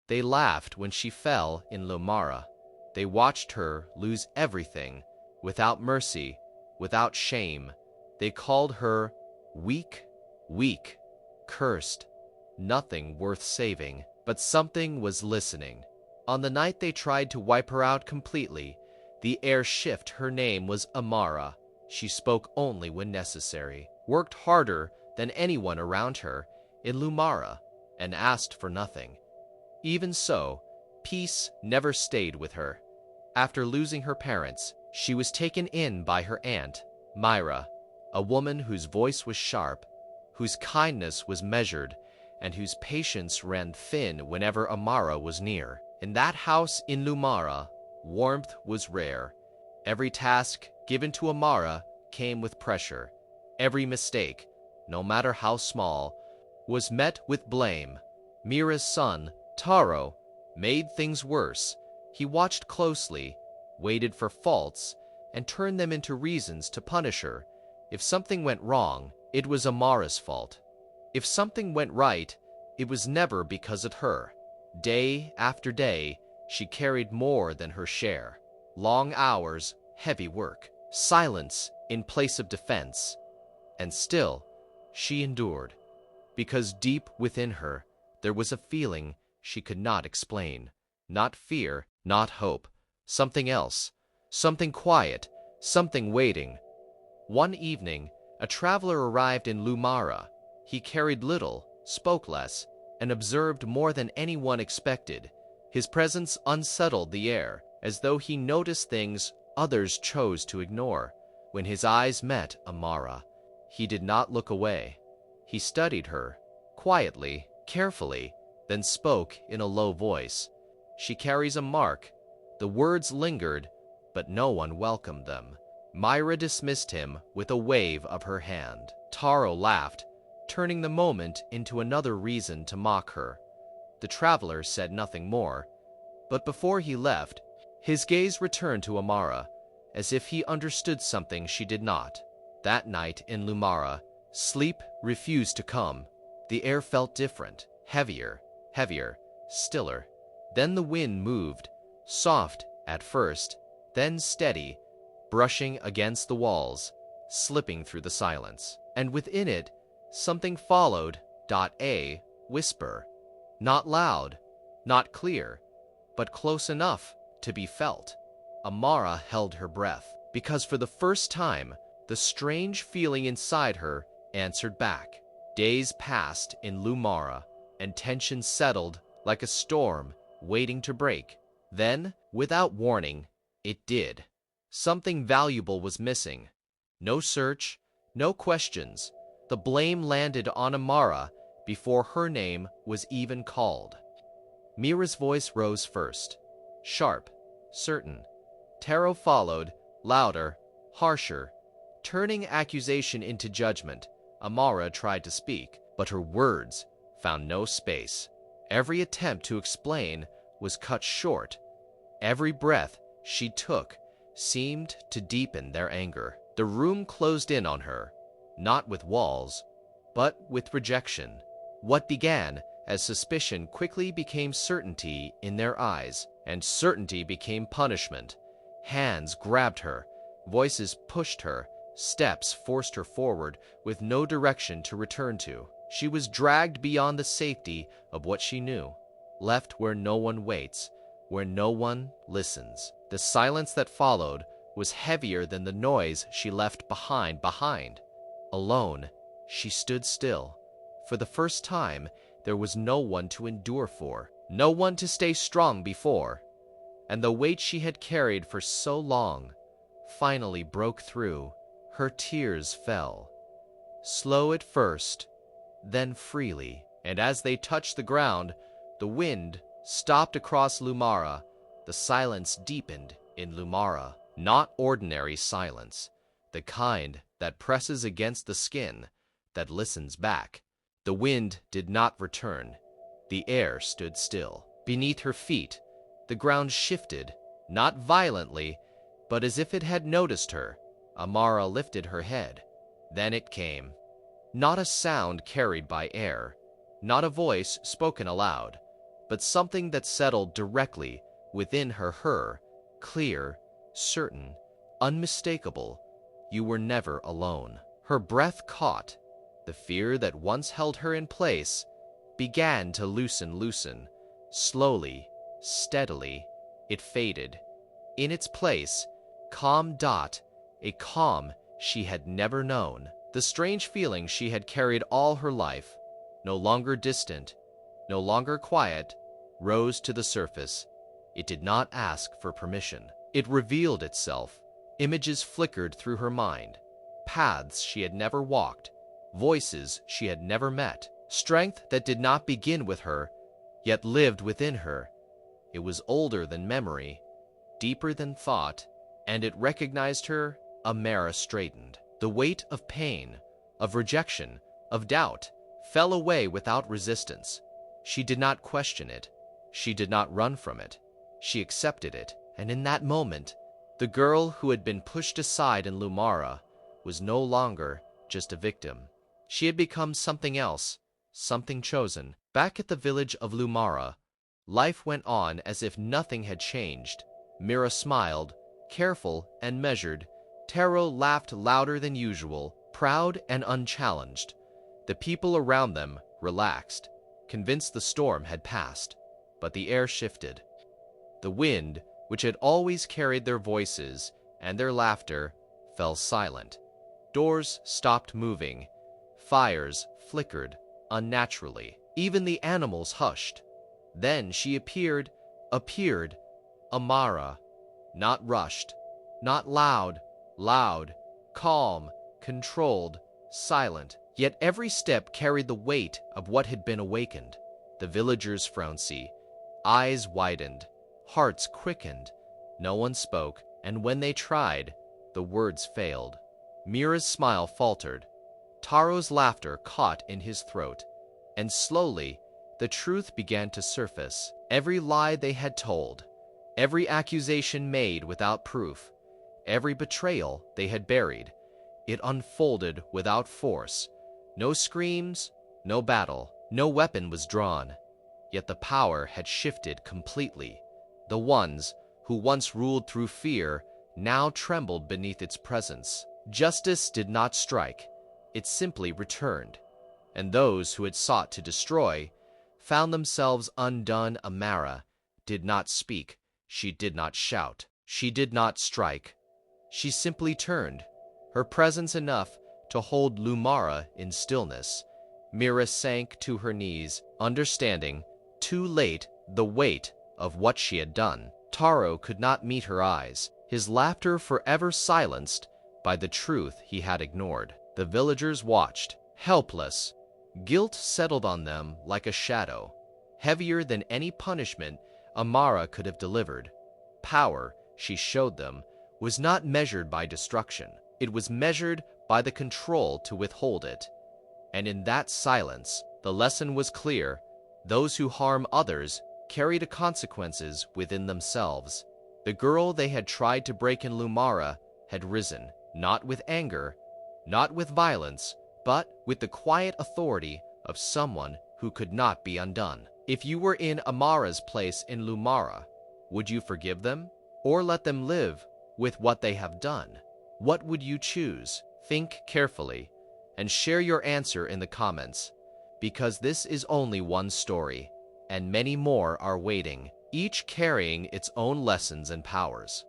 They laughed when she fell in Lumara. They watched her lose everything, without mercy, without shame. They called her weak, weak, cursed, nothing worth saving. But something was listening. On the night they tried to wipe her out completely, the air shift her name was Amara. She spoke only when necessary, worked harder than anyone around her in Lumara, and asked for nothing. Even so, peace never stayed with her. After losing her parents, she was taken in by her aunt, Myra, a woman whose voice was sharp, whose kindness was measured, and whose patience ran thin whenever Amara was near. In that house in Lumara, warmth was rare. Every task given to Amara came with pressure. Every mistake, no matter how small, was met with blame. Mira's son, Taro, made things worse. He watched closely, waited for faults, and turned them into reasons to punish her. If something went wrong, it was Amara's fault. If something went right, it was never because of her. Day after day, she carried more than her share. Long hours, heavy work, silence in place of defense. And still, she endured, because deep within her, there was a feeling she could not explain. Not fear, not hope, something else, something quiet, something waiting. One evening, a traveler arrived in Lumara. He carried little, spoke less, and observed more than anyone expected. His presence unsettled the air, as though he noticed things others chose to ignore. When his eyes met Amara, he did not look away. He studied her, quietly, carefully, then spoke in a low voice. She carries a mark. The words lingered, but no one welcomed them. Myra dismissed him with a wave of her hand. Taro laughed, turning the moment into another reason to mock her. The traveler said nothing more, but before he left, his gaze returned to Amara, as if he understood something she did not. That night in Lumara, sleep refused to come. The air felt different, heavier, stiller. Then the wind moved, soft at first, then steady, brushing against the walls, slipping through the silence. And within it, something followed. A whisper. Not loud, not clear, but close enough to be felt. Amara held her breath, because for the first time, the strange feeling inside her answered back. Days passed in Lumara, and tension settled like a storm waiting to break. Then, without warning, it did. Something valuable was missing. No search, no questions. The blame landed on Amara before her name was even called. Mira's voice rose first, sharp, certain. Taro followed, louder, harsher. Turning accusation into judgment, Amara tried to speak, but her words found no space. Every attempt to explain was cut short. Every breath she took seemed to deepen their anger. The room closed in on her, not with walls, but with rejection. What began as suspicion quickly became certainty in their eyes, and certainty became punishment. Hands grabbed her, voices pushed her, steps forced her forward with no direction to return to. She was dragged beyond the safety of what she knew, left where no one waits, where no one listens. The silence that followed was heavier than the noise she left behind. Alone, she stood still. For the first time, there was no one to endure for, no one to stay strong before. And the weight she had carried for so long finally broke through. Her tears fell, slow at first, then freely. And as they touched the ground, the wind stopped across Lumara. The silence deepened in Lumara. Not ordinary silence, the kind that presses against the skin, that listens back. The wind did not return. The air stood still. Beneath her feet, the ground shifted, not violently, but as if it had noticed her. Amara lifted her head. Then it came. Not a sound carried by air, not a voice spoken aloud, but something that settled directly within her, clear, certain, unmistakable. You were never alone. Her breath caught. The fear that once held her in place began to loosen. Slowly, steadily, it faded. In its place, a calm she had never known. The strange feeling she had carried all her life, no longer distant, no longer quiet, rose to the surface. It did not ask for permission. It revealed itself. Images flickered through her mind. Paths she had never walked. Voices she had never met. Strength that did not begin with her, yet lived within her. It was older than memory, deeper than thought, and it recognized her. Amara straightened. The weight of pain, of rejection, of doubt, fell away without resistance. She did not question it. She did not run from it. She accepted it, and in that moment, the girl who had been pushed aside in Lumara was no longer just a victim. She had become something else, something chosen. Back at the village of Lumara, life went on as if nothing had changed. Mira smiled, careful and measured. Taro laughed louder than usual, proud and unchallenged. The people around them relaxed, convinced the storm had passed. But the air shifted. The wind, which had always carried their voices and their laughter, fell silent. Doors stopped moving. Fires flickered unnaturally. Even the animals hushed. Then she appeared, Amara, not rushed, not loud, calm, controlled, silent. Yet every step carried the weight of what had been awakened. The villagers frowned, eyes widened, hearts quickened. No one spoke, and when they tried, the words failed. Mira's smile faltered. Taro's laughter caught in his throat, and slowly the truth began to surface. Every lie they had told, every accusation made without proof, every betrayal they had buried, it unfolded without force. No screams, no battle, no weapon was drawn. Yet the power had shifted completely. The ones who once ruled through fear now trembled beneath its presence. Justice did not strike, it simply returned. And those who had sought to destroy found themselves undone. Amara did not speak, she did not shout, she did not strike. She simply turned, her presence enough to hold Lumara in stillness. Mira sank to her knees, understanding, too late, the weight of what she had done. Taro could not meet her eyes, his laughter forever silenced by the truth he had ignored. The villagers watched, helpless. Guilt settled on them like a shadow, heavier than any punishment Amara could have delivered. Power, she showed them, was not measured by destruction. It was measured by the control to withhold it. And in that silence, the lesson was clear. Those who harm others carry the consequences within themselves. The girl they had tried to break in Lumara had risen, not with anger, not with violence, but with the quiet authority of someone who could not be undone. If you were in Amara's place in Lumara, would you forgive them or let them live with what they have done? What would you choose? Think carefully and share your answer in the comments, because this is only one story, and many more are waiting, each carrying its own lessons and powers.